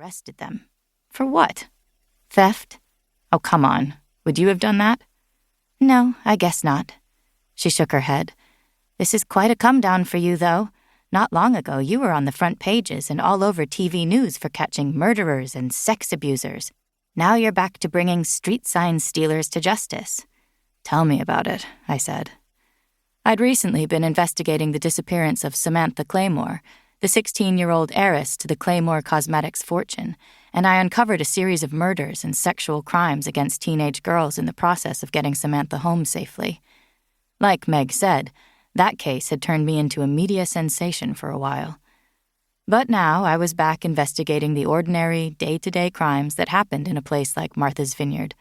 arrested them. For what? Theft? Oh, come on. Would you have done that? No, I guess not. She shook her head. This is quite a come-down for you, though. Not long ago, you were on the front pages and all over TV news for catching murderers and sex abusers. Now you're back to bringing street sign stealers to justice. Tell me about it, I said. I'd recently been investigating the disappearance of Samantha Claymore, the 16-year-old heiress to the Claymore Cosmetics fortune, and I uncovered a series of murders and sexual crimes against teenage girls in the process of getting Samantha home safely. Like Meg said, that case had turned me into a media sensation for a while. But now I was back investigating the ordinary, day-to-day crimes that happened in a place like Marthas Vineyard.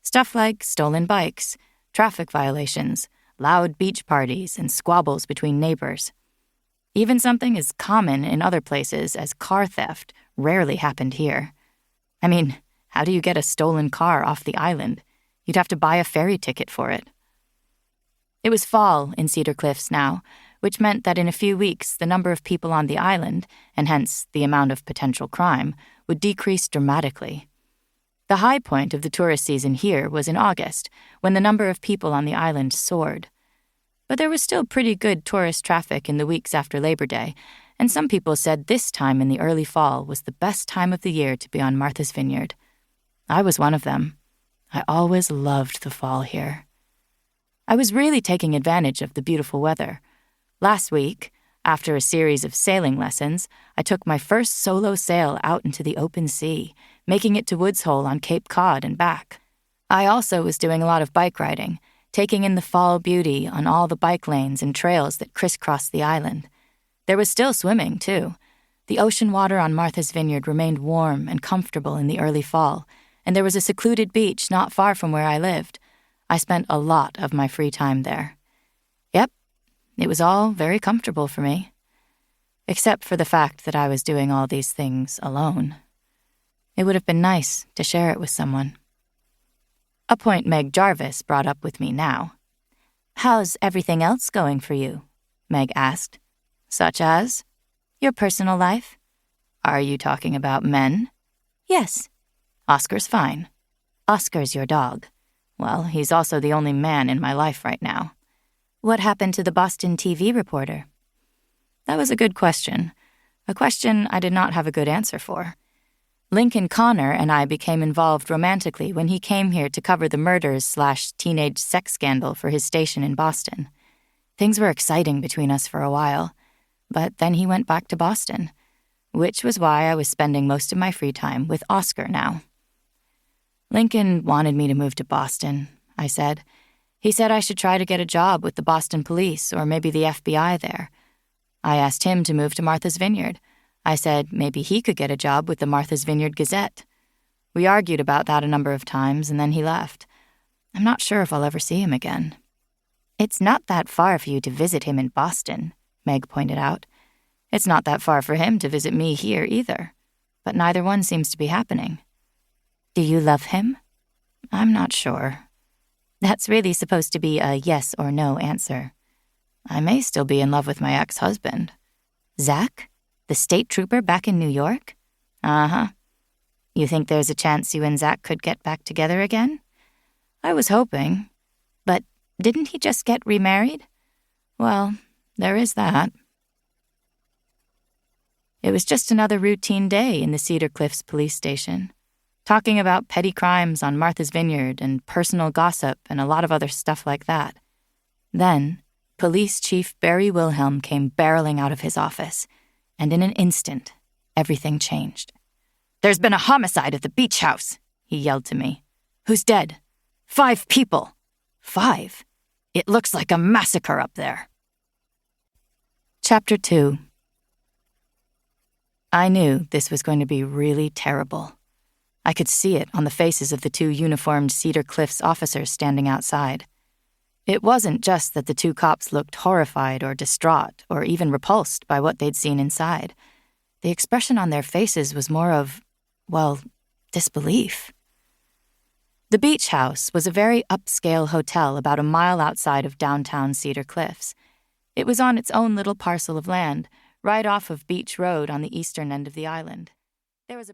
Stuff like stolen bikes, traffic violations, loud beach parties, and squabbles between neighbors. Even something as common in other places as car theft rarely happened here. I mean, how do you get a stolen car off the island? You'd have to buy a ferry ticket for it. It was fall in Cedar Cliffs now, which meant that in a few weeks the number of people on the island, and hence the amount of potential crime, would decrease dramatically. The high point of the tourist season here was in August, when the number of people on the island soared. But there was still pretty good tourist traffic in the weeks after Labor Day, and some people said this time in the early fall was the best time of the year to be on Marthas Vineyard. I was one of them. I always loved the fall here. I was really taking advantage of the beautiful weather. Last week, after a series of sailing lessons, I took my first solo sail out into the open sea, making it to Woods Hole on Cape Cod and back. I also was doing a lot of bike riding, taking in the fall beauty on all the bike lanes and trails that crisscrossed the island. There was still swimming, too. The ocean water on Marthas Vineyard remained warm and comfortable in the early fall, and there was a secluded beach not far from where I lived. I spent a lot of my free time there. Yep, it was all very comfortable for me. Except for the fact that I was doing all these things alone. It would have been nice to share it with someone. A point Meg Jarvis brought up with me now. How's everything else going for you? Meg asked. Such as? Your personal life? Are you talking about men? Yes. Oscar's fine. Oscar's your dog. Well, he's also the only man in my life right now. What happened to the Boston TV reporter? That was a good question. A question I did not have a good answer for. Lincoln Connor and I became involved romantically when he came here to cover the murders/teenage sex scandal for his station in Boston. Things were exciting between us for a while, but then he went back to Boston, which was why I was spending most of my free time with Oscar now. Lincoln wanted me to move to Boston, I said. He said I should try to get a job with the Boston police or maybe the FBI there. I asked him to move to Marthas Vineyard. I said maybe he could get a job with the Marthas Vineyard Gazette. We argued about that a number of times, and then he left. I'm not sure if I'll ever see him again. It's not that far for you to visit him in Boston, Meg pointed out. It's not that far for him to visit me here either, but neither one seems to be happening. Do you love him? I'm not sure. That's really supposed to be a yes or no answer. I may still be in love with my ex-husband. Zach? The state trooper back in New York? Uh-huh. You think there's a chance you and Zach could get back together again? I was hoping. But didn't he just get remarried? Well, there is that. It was just another routine day in the Cedar Cliffs police station, talking about petty crimes on Marthas Vineyard and personal gossip and a lot of other stuff like that. Then, Police Chief Barry Wilhelm came barreling out of his office, and in an instant, everything changed. There's been a homicide at the beach house, he yelled to me. Who's dead? 5 people. 5? It looks like a massacre up there. Chapter 2. I knew this was going to be really terrible. I could see it on the faces of the 2 uniformed Cedar Cliffs officers standing outside. It wasn't just that the 2 cops looked horrified or distraught or even repulsed by what they'd seen inside. The expression on their faces was more of, well, disbelief. The beach house was a very upscale hotel about a mile outside of downtown Cedar Cliffs. It was on its own little parcel of land, right off of Beach Road on the eastern end of the island. There was a